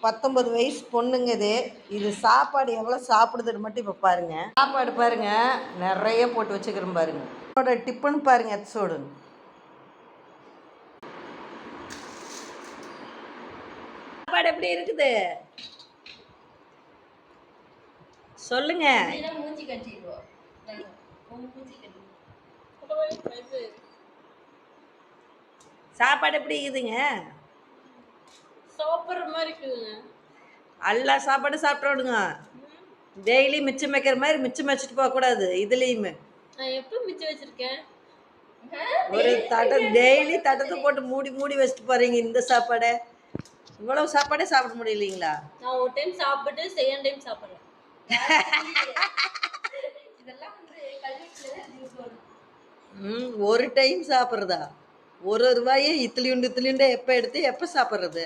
19 வயசு பொண்ணுங்க இது. இது சாப்பாடு எவ்வளோ சாப்பிடுதுன்னு மட்டும் இப்போ பாருங்க. சாப்பாடு பாருங்க நிறைய போட்டு வச்சுக்கிறேன் பாருங்க. என்னோட டிப்புன்னு பாருங்க எபிசோடு. சாப்பாடு எப்படி இருக்குது சொல்லுங்க. சாப்பாடு எப்படி இருக்குதுங்க? சாப்பிட்ற மாதிரி இருக்குதுங்க. எல்லா சாப்பாடும் சாப்பிட்டோடுங்க. டெய்லி மிச்சம் வைக்கிற மாதிரி மிச்சம் வச்சுட்டு போகக்கூடாது. இதுலேயுமே நான் எப்போ மிச்சம் வச்சிருக்கேன்? ஒரு தட்டை டெய்லி தட்டத்தை போட்டு மூடி மூடி வச்சுட்டு போறீங்க. இந்த சாப்பாடை இவ்வளவு சாப்பாடே சாப்பிட முடியலீங்களா? நான் ஒரு டைம் சாப்பிட்டு செகண்ட் டைம் சாப்பிட்றேன். ஒரு டைம் சாப்பிட்றதா? ஒரு ரூபாயே இத்திலியுண்டு எப்போ எடுத்து எப்போ சாப்பிட்றது?